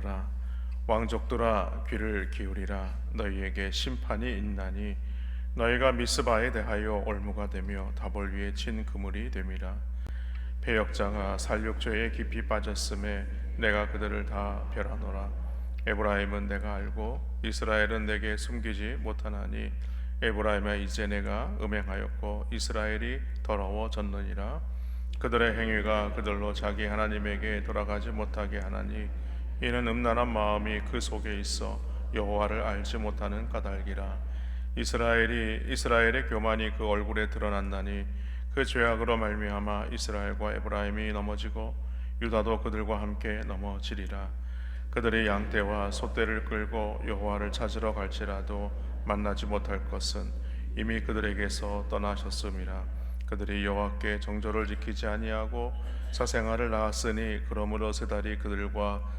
라 왕족들아 귀를 기울이라. 너희에게 심판이 있나니 너희가 미스바에 대하여 올무가 되며 다볼 위에 친 그물이 됨이라. 배역자가 살육죄에 깊이 빠졌음에 내가 그들을 다 멸하노라. 에브라임은 내가 알고 이스라엘은 내게 숨기지 못하나니 에브라임아 이제 내가 음행하였고 이스라엘이 더러워졌느니라. 그들의 행위가 그들로 자기 하나님에게 돌아가지 못하게 하나니 이는 음란한 마음이 그 속에 있어 여호와를 알지 못하는 까닭이라. 이스라엘의 교만이 그 얼굴에 드러난다니 그 죄악으로 말미암아 이스라엘과 에브라임이 넘어지고 유다도 그들과 함께 넘어지리라. 그들이 양떼와 소떼를 끌고 여호와를 찾으러 갈지라도 만나지 못할 것은 이미 그들에게서 떠나셨음이라. 그들이 여호와께 정조를 지키지 아니하고 사생아를 낳았으니 그러므로 세 달이 그들과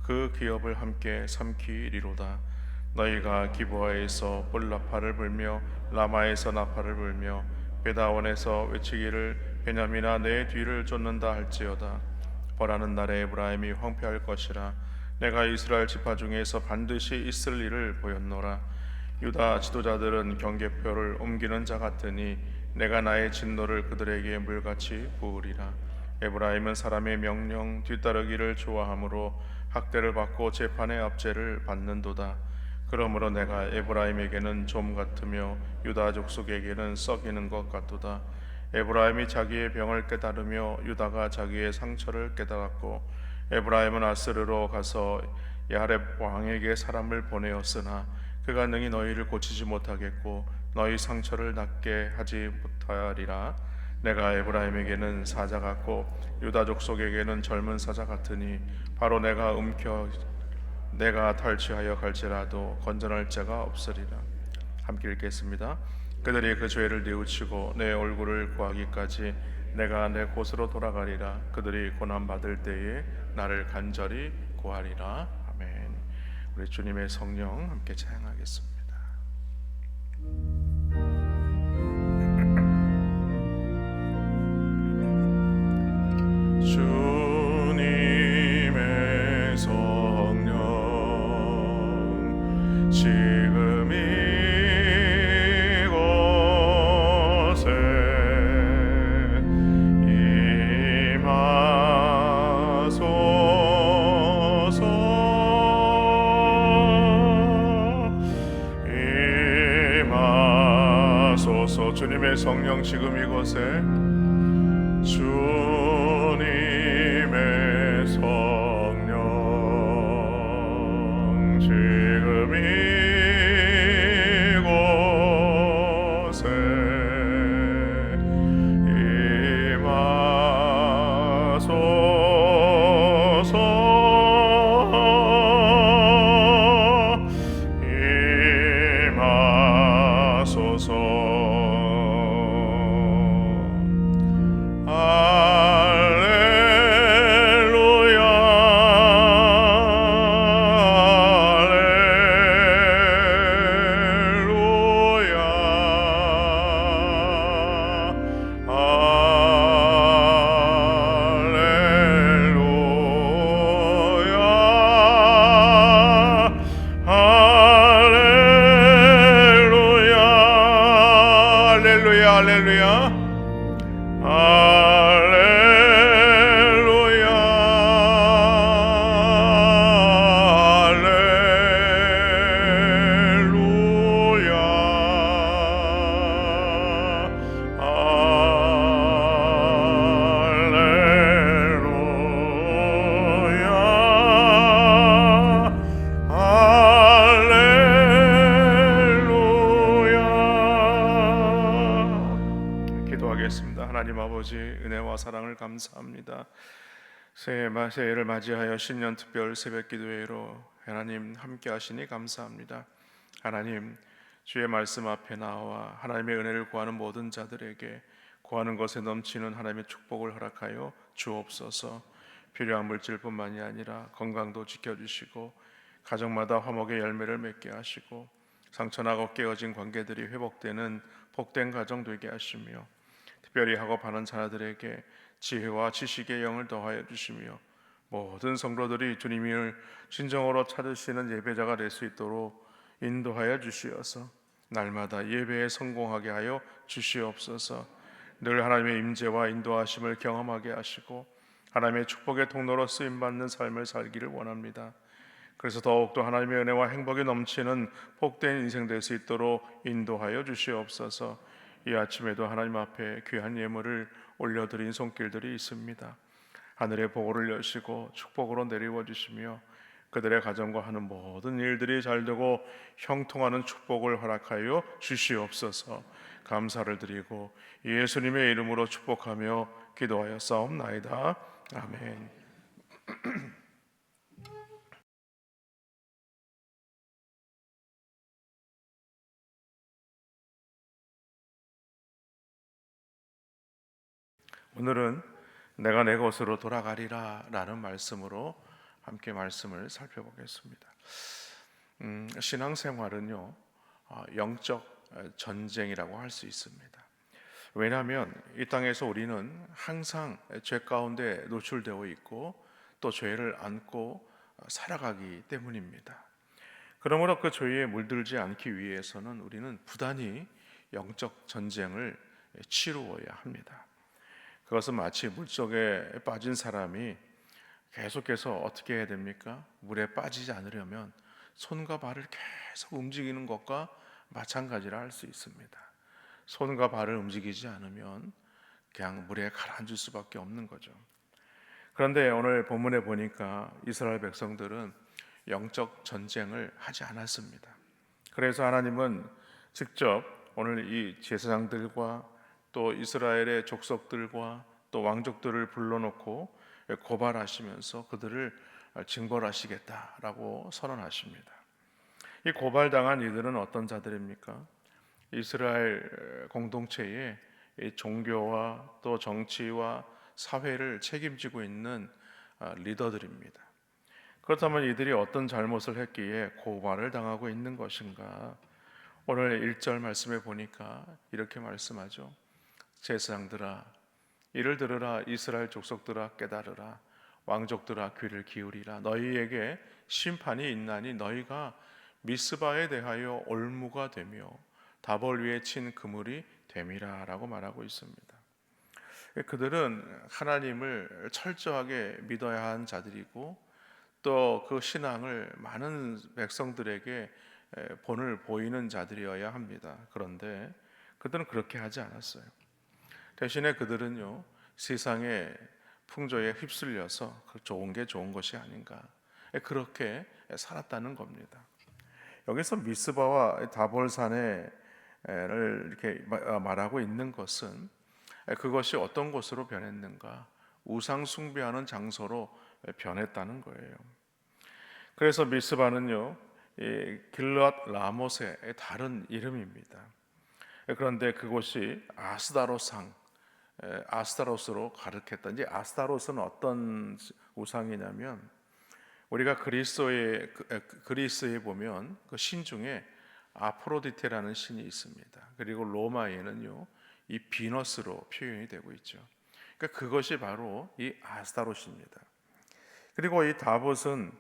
그 기업을 함께 삼키리로다. 너희가 기브아에서 뿔나팔을 불며 라마에서 나팔을 불며 베다원에서 외치기를 베냐민아 내 뒤를 쫓는다 할지어다. 벌하는 날에 에브라임이 황폐할 것이라. 내가 이스라엘 지파 중에서 반드시 있을 일을 보였노라. 유다 지도자들은 경계표를 옮기는 자 같으니 내가 나의 진노를 그들에게 물같이 부으리라. 에브라임은 사람의 명령 뒤따르기를 좋아하므로 학대를 받고 재판의 압제를 받는도다. 그러므로 내가 에브라임에게는 좀 같으며 유다 족속에게는 썩이는 것 같도다. 에브라임이 자기의 병을 깨달으며 유다가 자기의 상처를 깨달았고 에브라임은 아스르로 가서 야렙 왕에게 사람을 보내었으나 그가 능히 너희를 고치지 못하겠고 너희 상처를 낫게 하지 못하리라. 내가 에브라임에게는 사자 같고 유다 족속에게는 젊은 사자 같으니 바로 내가 탈취하여 갈지라도 건전할 자가 없으리라. 함께 읽겠습니다. 그들이 그 죄를 뉘우치고 내 얼굴을 구하기까지 내가 내 곳으로 돌아가리라. 그들이 고난 받을 때에 나를 간절히 구하리라. 아멘. 우리 주님의 성령 함께 찬양하겠습니다. 주님의 성령 지금 이곳에 임하소서. 주님의 성령 지금 이곳에 주님의 성령 지금 이곳에 하나님 아버지 은혜와 사랑을 감사합니다. 새해를 맞이하여 신년 특별 새벽 기도회로 하나님 함께 하시니 감사합니다. 하나님 주의 말씀 앞에 나와 하나님의 은혜를 구하는 모든 자들에게 구하는 것에 넘치는 하나님의 축복을 허락하여 주옵소서. 필요한 물질뿐만이 아니라 건강도 지켜주시고 가정마다 화목의 열매를 맺게 하시고 상처나고 깨어진 관계들이 회복되는 복된 가정 되게 하시며 특별히 학업하는 자녀들에게 지혜와 지식의 영을 더하여 주시며 모든 성도들이 주님을 진정으로 찾으시는 예배자가 될 수 있도록 인도하여 주시어서 날마다 예배에 성공하게 하여 주시옵소서. 늘 하나님의 임재와 인도하심을 경험하게 하시고 하나님의 축복의 통로로 쓰임받는 삶을 살기를 원합니다. 그래서 더욱더 하나님의 은혜와 행복이 넘치는 복된 인생 될 수 있도록 인도하여 주시옵소서. 이 아침에도 하나님 앞에 귀한 예물을 올려드린 손길들이 있습니다. 하늘의 보고를 여시고 축복으로 내리워 주시며 그들의 가정과 하는 모든 일들이 잘되고 형통하는 축복을 허락하여 주시옵소서. 감사를 드리고 예수님의 이름으로 축복하며 기도하여 싸움나이다. 아멘. 오늘은 내가 내 것으로 돌아가리라 라는 말씀으로 함께 말씀을 살펴보겠습니다. 신앙생활은요, 영적 전쟁이라고 할 수 있습니다. 왜냐하면 이 땅에서 우리는 항상 죄 가운데 노출되어 있고 또 죄를 안고 살아가기 때문입니다. 그러므로 그 죄에 물들지 않기 위해서는 우리는 부단히 영적 전쟁을 치루어야 합니다. 그것은 마치 물속에 빠진 사람이 계속해서 어떻게 해야 됩니까? 물에 빠지지 않으려면 손과 발을 계속 움직이는 것과 마찬가지라 할 수 있습니다. 손과 발을 움직이지 않으면 그냥 물에 가라앉을 수밖에 없는 거죠. 그런데 오늘 본문에 보니까 이스라엘 백성들은 영적 전쟁을 하지 않았습니다. 그래서 하나님은 직접 오늘 이 제사장들과 또 이스라엘의 족속들과 또 왕족들을 불러놓고 고발하시면서 그들을 징벌하시겠다라고 선언하십니다. 이 고발당한 이들은 어떤 자들입니까? 이스라엘 공동체의 종교와 또 정치와 사회를 책임지고 있는 리더들입니다. 그렇다면 이들이 어떤 잘못을 했기에 고발을 당하고 있는 것인가? 오늘 1절 말씀에 보니까 이렇게 말씀하죠. 제사장들아 이를 들으라. 이스라엘 족속들아 깨달으라. 왕족들아 귀를 기울이라. 너희에게 심판이 있나니 너희가 미스바에 대하여 올무가 되며 다볼 위에 친 그물이 됨이라 라고 말하고 있습니다. 그들은 하나님을 철저하게 믿어야 한 자들이고 또 그 신앙을 많은 백성들에게 본을 보이는 자들이어야 합니다. 그런데 그들은 그렇게 하지 않았어요. 대신에 그들은요, 세상의 풍조에 휩쓸려서 좋은 게 좋은 것이 아닌가, 그렇게 살았다는 겁니다. 여기서 미스바와 다볼산을 이렇게 말하고 있는 것은 그것이 어떤 곳으로 변했는가? 우상 숭배하는 장소로 변했다는 거예요. 그래서 미스바는요, 길앗 라못의 다른 이름입니다. 그런데 그곳이 아스타로스로 가르쳤다. 이제 아스타로스는 어떤 우상이냐면 우리가 그리스에 보면 그 신 중에 아프로디테라는 신이 있습니다. 그리고 로마에는요 이 비너스로 표현이 되고 있죠. 그러니까 그것이 바로 이 아스타로스입니다. 그리고 이 다봇은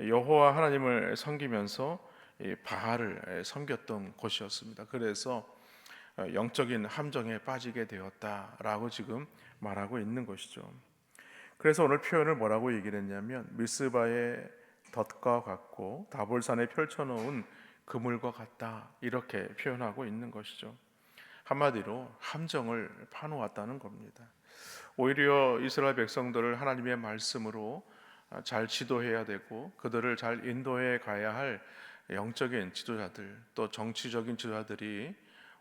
여호와 하나님을 섬기면서 이 바알을 섬겼던 곳이었습니다. 그래서 영적인 함정에 빠지게 되었다라고 지금 말하고 있는 것이죠. 그래서 오늘 표현을 뭐라고 얘기를 했냐면 미스바의 덫과 같고 다볼산에 펼쳐놓은 그물과 같다 이렇게 표현하고 있는 것이죠. 한마디로 함정을 파놓았다는 겁니다. 오히려 이스라엘 백성들을 하나님의 말씀으로 잘 지도해야 되고 그들을 잘 인도해 가야 할 영적인 지도자들 또 정치적인 지도자들이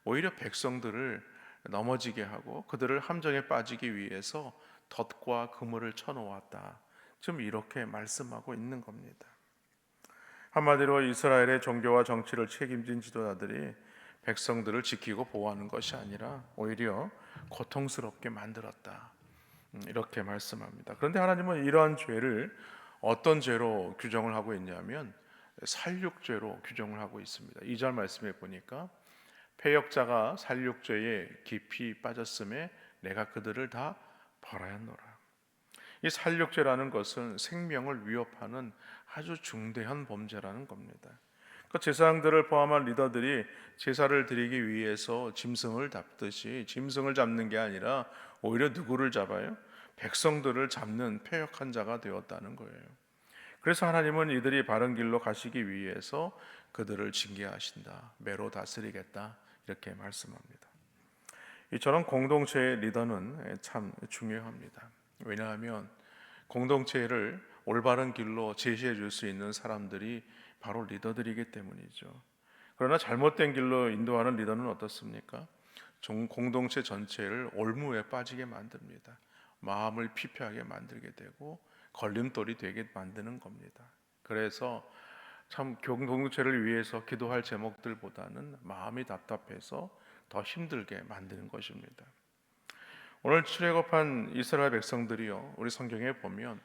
오히려 백성들을 넘어지게 하고 그들을 함정에 빠지기 위해서 덫과 그물을 쳐놓았다. 지금 이렇게 말씀하고 있는 겁니다. 한마디로 이스라엘의 종교와 정치를 책임진 지도자들이 백성들을 지키고 보호하는 것이 아니라 오히려 고통스럽게 만들었다. 이렇게 말씀합니다. 그런데 하나님은 이러한 죄를 어떤 죄로 규정을 하고 있냐면 살육죄로 규정을 하고 있습니다. 2절 말씀에 보니까 패역자가 살육죄에 깊이 빠졌음에 내가 그들을 다 벌하였노라. 이 살육죄라는 것은 생명을 위협하는 아주 중대한 범죄라는 겁니다. 그 제사장들을 포함한 리더들이 제사를 드리기 위해서 짐승을 잡듯이 짐승을 잡는 게 아니라 오히려 누구를 잡아요? 백성들을 잡는 패역한 자가 되었다는 거예요. 그래서 하나님은 이들이 바른 길로 가시기 위해서 그들을 징계하신다. 매로 다스리겠다. 이렇게 말씀합니다. 이처럼 공동체의 리더는 참 중요합니다. 왜냐하면 공동체를 올바른 길로 제시해 줄 수 있는 사람들이 바로 리더들이기 때문이죠. 그러나 잘못된 길로 인도하는 리더는 어떻습니까? 공동체 전체를 올무에 빠지게 만듭니다. 마음을 피폐하게 만들게 되고 걸림돌이 되게 만드는 겁니다. 그래서 참 공동체를 위해서 기도할 제목들보다는 마음이 답답해서 더 힘들게 만드는 것입니다. 오늘 출애굽한 이스라엘 백성들이요, 우리 성경에 보면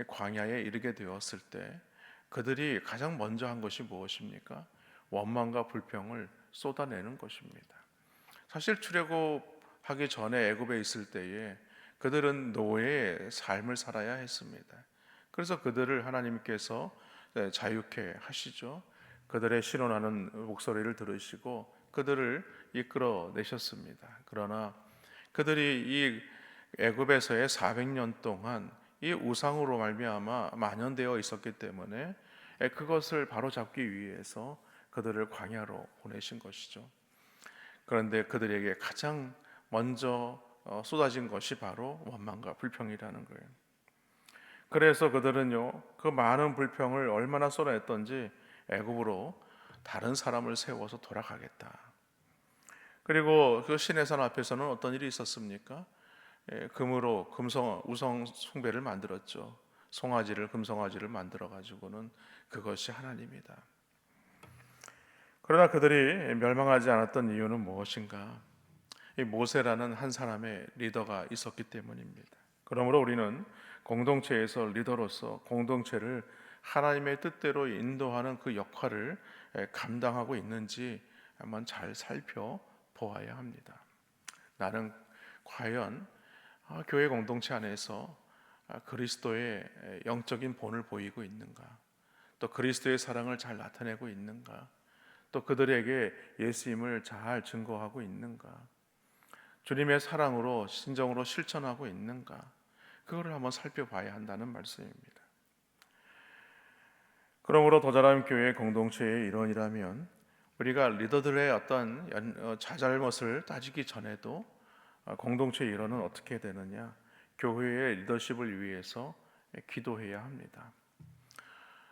광야에 이르게 되었을 때 그들이 가장 먼저 한 것이 무엇입니까? 원망과 불평을 쏟아내는 것입니다. 사실 출애굽하기 전에 애굽에 있을 때에 그들은 노예의 삶을 살아야 했습니다. 그래서 그들을 하나님께서 자유케 하시죠. 그들의 신원하는 목소리를 들으시고 그들을 이끌어 내셨습니다. 그러나 그들이 이 애굽에서의 400년 동안 이 우상으로 말미암아 만연되어 있었기 때문에 그것을 바로잡기 위해서 그들을 광야로 보내신 것이죠. 그런데 그들에게 가장 먼저 쏟아진 것이 바로 원망과 불평이라는 거예요. 그래서 그들은요, 그 많은 불평을 얼마나 쏟아냈던지 애굽으로 다른 사람을 세워서 돌아가겠다. 그리고 그 시내산 앞에서는 어떤 일이 있었습니까? 금으로 우상 숭배를 만들었죠. 송아지를 금송아지를 만들어 가지고는 그것이 하나님이다. 그러나 그들이 멸망하지 않았던 이유는 무엇인가? 이 모세라는 한 사람의 리더가 있었기 때문입니다. 그러므로 우리는 공동체에서 리더로서 공동체를 하나님의 뜻대로 인도하는 그 역할을 감당하고 있는지 한번 잘 살펴보아야 합니다. 나는 과연 교회 공동체 안에서 그리스도의 영적인 본을 보이고 있는가? 또 그리스도의 사랑을 잘 나타내고 있는가? 또 그들에게 예수님을 잘 증거하고 있는가? 주님의 사랑으로 신정으로 실천하고 있는가? 그거를 한번 살펴봐야 한다는 말씀입니다. 그러므로 더 잘한 교회 공동체의 일원이라면 우리가 리더들의 어떤 자잘못을 따지기 전에도 공동체의 일원은 어떻게 되느냐? 교회의 리더십을 위해서 기도해야 합니다.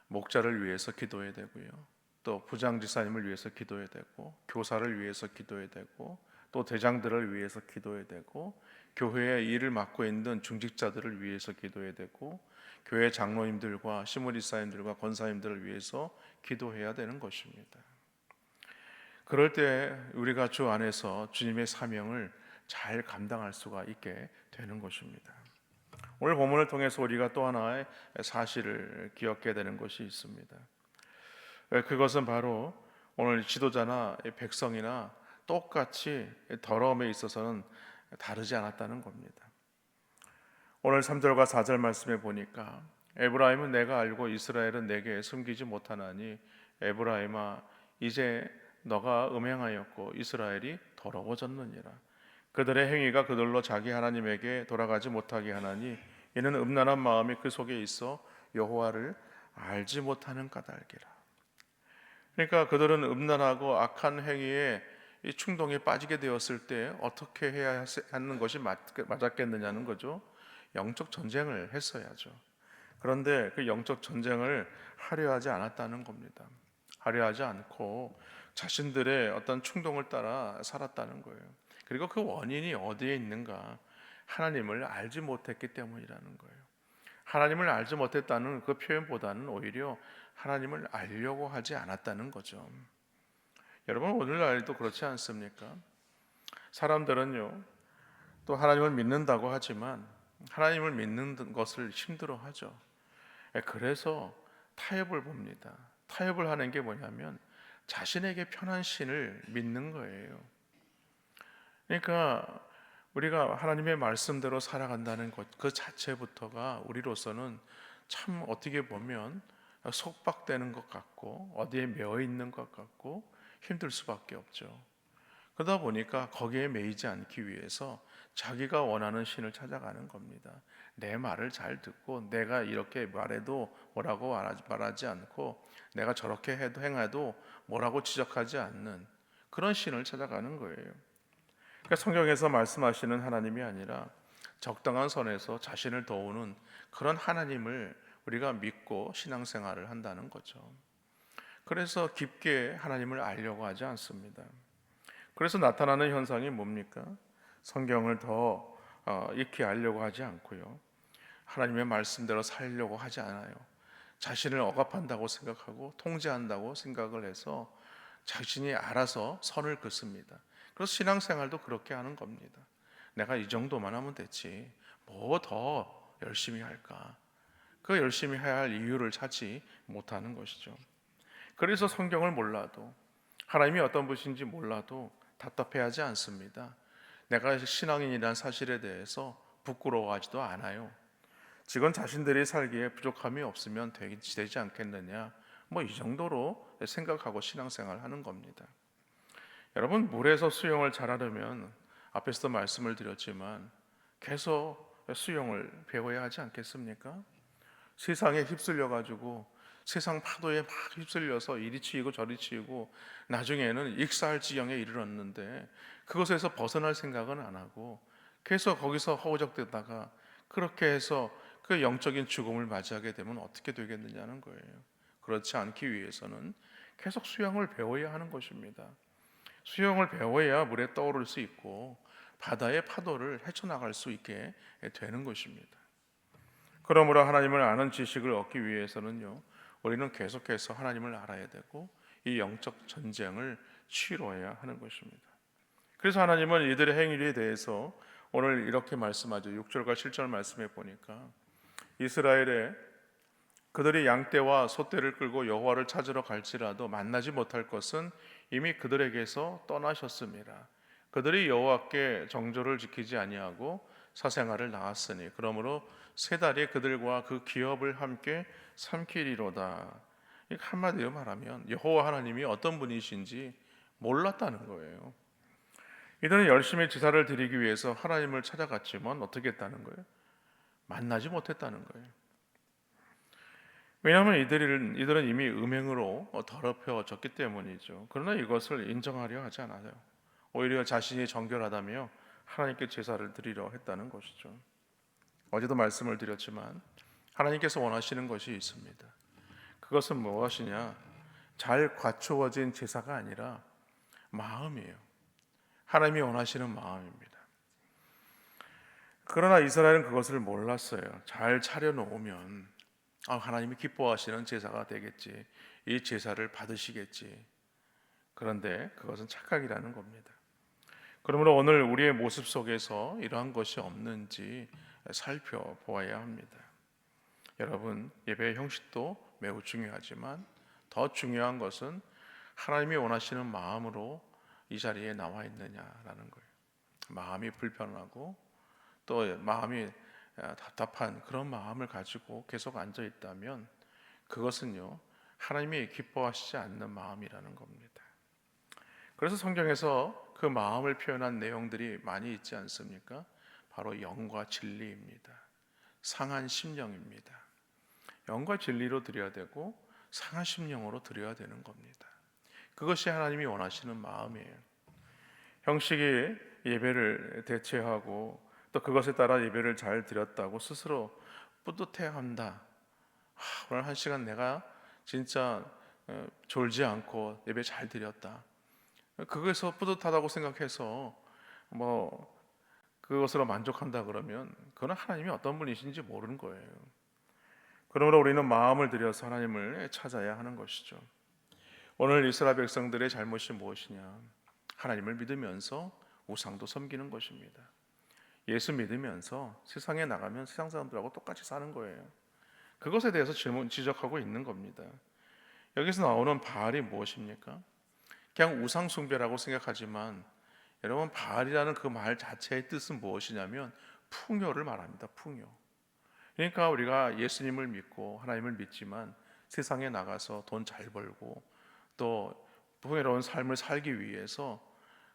목자를 위해서 기도해야 되고요. 또 부장지사님을 위해서 기도해야 되고, 교사를 위해서 기도해야 되고, 또 대장들을 위해서 기도해야 되고, 교회의 일을 맡고 있는 중직자들을 위해서 기도해야 되고, 교회 장로님들과 시무리사님들과 권사님들을 위해서 기도해야 되는 것입니다. 그럴 때 우리가 주 안에서 주님의 사명을 잘 감당할 수가 있게 되는 것입니다. 오늘 본문을 통해서 우리가 또 하나의 사실을 기억해야 되는 것이 있습니다. 그것은 바로 오늘 지도자나 백성이나 똑같이 더러움에 있어서는 다르지 않았다는 겁니다. 오늘 3절과 4절 말씀에 보니까 에브라임은 내가 알고 이스라엘은 내게 숨기지 못하나니 에브라임아 이제 너가 음행하였고 이스라엘이 더러워졌느니라. 그들의 행위가 그들로 자기 하나님에게 돌아가지 못하게 하나니 이는 음란한 마음이 그 속에 있어 여호와를 알지 못하는 까닭이라. 그러니까 그들은 음란하고 악한 행위에 이 충동에 빠지게 되었을 때 어떻게 해야 하는 것이 맞았겠느냐는 거죠. 영적 전쟁을 했어야죠. 그런데 그 영적 전쟁을 하려 하지 않았다는 겁니다. 하려 하지 않고 자신들의 어떤 충동을 따라 살았다는 거예요. 그리고 그 원인이 어디에 있는가? 하나님을 알지 못했기 때문이라는 거예요. 하나님을 알지 못했다는 그 표현보다는 오히려 하나님을 알려고 하지 않았다는 거죠. 여러분 오늘날도 그렇지 않습니까? 사람들은요 또 하나님을 믿는다고 하지만 하나님을 믿는 것을 힘들어하죠. 그래서 타협을 봅니다. 타협을 하는 게 뭐냐면 자신에게 편한 신을 믿는 거예요. 그러니까 우리가 하나님의 말씀대로 살아간다는 것 그 자체부터가 우리로서는 참 어떻게 보면 속박되는 것 같고 어디에 매여 있는 것 같고 힘들 수밖에 없죠. 그러다 보니까 거기에 매이지 않기 위해서 자기가 원하는 신을 찾아가는 겁니다. 내 말을 잘 듣고 내가 이렇게 말해도 뭐라고 말하지 않고 내가 저렇게 해도 행해도 뭐라고 지적하지 않는 그런 신을 찾아가는 거예요. 그러니까 성경에서 말씀하시는 하나님이 아니라 적당한 선에서 자신을 도우는 그런 하나님을 우리가 믿고 신앙생활을 한다는 거죠. 그래서 깊게 하나님을 알려고 하지 않습니다. 그래서 나타나는 현상이 뭡니까? 성경을 더 익히 알려고 하지 않고요. 하나님의 말씀대로 살려고 하지 않아요. 자신을 억압한다고 생각하고 통제한다고 생각을 해서 자신이 알아서 선을 긋습니다. 그래서 신앙생활도 그렇게 하는 겁니다. 내가 이 정도만 하면 됐지 뭐 더 열심히 할까? 그 열심히 해야 할 이유를 찾지 못하는 것이죠. 그래서 성경을 몰라도 하나님이 어떤 분이신지 몰라도 답답해하지 않습니다. 내가 신앙인이라는 사실에 대해서 부끄러워하지도 않아요. 지금 자신들이 살기에 부족함이 없으면 되지 않겠느냐 뭐 이 정도로 생각하고 신앙생활 하는 겁니다. 여러분, 물에서 수영을 잘하려면 앞에서도 말씀을 드렸지만 계속 수영을 배워야 하지 않겠습니까? 세상에 휩쓸려 가지고 세상 파도에 막 휩쓸려서 이리 치이고 저리 치이고 나중에는 익사할 지경에 이르렀는데 그것에서 벗어날 생각은 안 하고 계속 거기서 허우적대다가 그렇게 해서 그 영적인 죽음을 맞이하게 되면 어떻게 되겠느냐는 거예요. 그렇지 않기 위해서는 계속 수영을 배워야 하는 것입니다. 수영을 배워야 물에 떠오를 수 있고 바다의 파도를 헤쳐나갈 수 있게 되는 것입니다. 그러므로 하나님을 아는 지식을 얻기 위해서는요, 우리는 계속해서 하나님을 알아야 되고 이 영적 전쟁을 치러야 하는 것입니다. 그래서 하나님은 이들의 행위에 대해서 오늘 이렇게 말씀하죠. 6절과 7절 말씀에 보니까 이스라엘에 그들이 양떼와 소떼를 끌고 여호와를 찾으러 갈지라도 만나지 못할 것은 이미 그들에게서 떠나셨습니다. 그들이 여호와께 정조를 지키지 아니하고 사생활을 낳았으니 그러므로 세 달이 그들과 그 기업을 함께 삼키리로다. 한마디로 말하면 여호와 하나님이 어떤 분이신지 몰랐다는 거예요. 이들은 열심히 제사를 드리기 위해서 하나님을 찾아갔지만 어떻게 했다는 거예요? 만나지 못했다는 거예요. 왜냐하면 이들은 이미 음행으로 더럽혀졌기 때문이죠. 그러나 이것을 인정하려 하지 않아요. 오히려 자신이 정결하다며 하나님께 제사를 드리려 했다는 것이죠. 어제도 말씀을 드렸지만 하나님께서 원하시는 것이 있습니다. 그것은 무엇이냐? 잘 갖추어진 제사가 아니라 마음이에요. 하나님이 원하시는 마음입니다. 그러나 이스라엘은 그것을 몰랐어요. 잘 차려놓으면 하나님이 기뻐하시는 제사가 되겠지. 이 제사를 받으시겠지. 그런데 그것은 착각이라는 겁니다. 그러므로 오늘 우리의 모습 속에서 이러한 것이 없는지 살펴보아야 합니다. 여러분, 예배의 형식도 매우 중요하지만 더 중요한 것은 하나님이 원하시는 마음으로 이 자리에 나와 있느냐라는 거예요. 마음이 불편하고 또 마음이 답답한 그런 마음을 가지고 계속 앉아 있다면 그것은요, 하나님이 기뻐하시지 않는 마음이라는 겁니다. 그래서 성경에서 그 마음을 표현한 내용들이 많이 있지 않습니까? 바로 영과 진리입니다. 상한 심령입니다. 영과 진리로 드려야 되고 상한 심령으로 드려야 되는 겁니다. 그것이 하나님이 원하시는 마음이에요. 형식이 예배를 대체하고 또 그것에 따라 예배를 잘 드렸다고 스스로 뿌듯해한다. 오늘 한 시간 내가 진짜 졸지 않고 예배 잘 드렸다. 그것에서 뿌듯하다고 생각해서 뭐 그것으로 만족한다 그러면 그건 하나님이 어떤 분이신지 모르는 거예요. 그러므로 우리는 마음을 들여서 하나님을 찾아야 하는 것이죠. 오늘 이스라엘 백성들의 잘못이 무엇이냐? 하나님을 믿으면서 우상도 섬기는 것입니다. 예수 믿으면서 세상에 나가면 세상 사람들하고 똑같이 사는 거예요. 그것에 대해서 지적하고 있는 겁니다. 여기서 나오는 바알이 무엇입니까? 그냥 우상 숭배라고 생각하지만 여러분, 바알이라는 그 말 자체의 뜻은 무엇이냐면 풍요를 말합니다. 풍요. 그러니까 우리가 예수님을 믿고 하나님을 믿지만 세상에 나가서 돈 잘 벌고 또 풍요로운 삶을 살기 위해서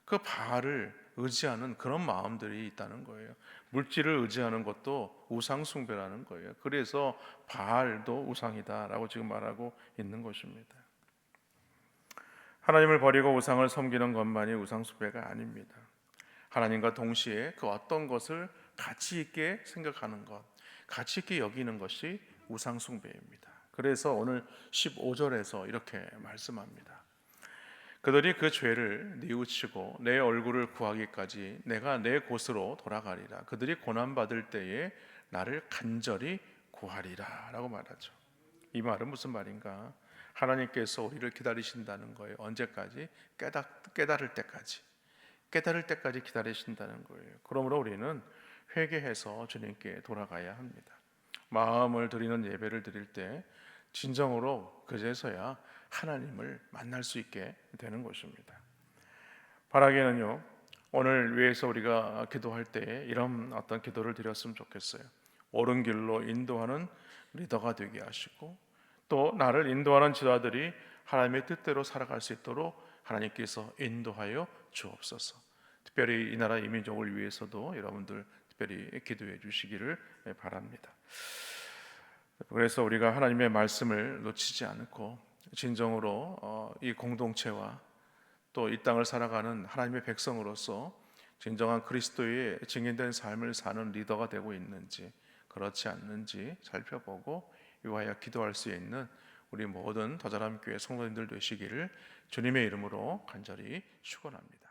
그 바알을 의지하는 그런 마음들이 있다는 거예요. 물질을 의지하는 것도 우상 숭배라는 거예요. 그래서 바알도 우상이다라고 지금 말하고 있는 것입니다. 하나님을 버리고 우상을 섬기는 것만이 우상 숭배가 아닙니다. 하나님과 동시에 그 어떤 것을 가치 있게 생각하는 것, 가치 있게 여기는 것이 우상 숭배입니다. 그래서 오늘 15절에서 이렇게 말씀합니다. 그들이 그 죄를 뉘우치고 내 얼굴을 구하기까지 내가 내 곳으로 돌아가리라. 그들이 고난받을 때에 나를 간절히 구하리라 라고 말하죠. 이 말은 무슨 말인가? 하나님께서 우리를 기다리신다는 거예요. 언제까지? 깨달을 때까지 기다리신다는 거예요. 그러므로 우리는 회개해서 주님께 돌아가야 합니다. 마음을 드리는 예배를 드릴 때 진정으로 그제서야 하나님을 만날 수 있게 되는 것입니다. 바라기는요, 오늘 위해서 우리가 기도할 때 이런 어떤 기도를 드렸으면 좋겠어요. 옳은 길로 인도하는 리더가 되게 하시고 또 나를 인도하는 지도자들이 하나님의 뜻대로 살아갈 수 있도록 하나님께서 인도하여 주옵소서. 특별히 이 나라 이민족을 위해서도 여러분들 특별히 기도해 주시기를 바랍니다. 그래서 우리가 하나님의 말씀을 놓치지 않고 진정으로 이 공동체와 또 이 땅을 살아가는 하나님의 백성으로서 진정한 그리스도의 증인된 삶을 사는 리더가 되고 있는지 그렇지 않는지 살펴보고 위하여 기도할 수 있는 우리 모든 더자람 교회 성도님들 되시기를 주님의 이름으로 간절히 축원합니다.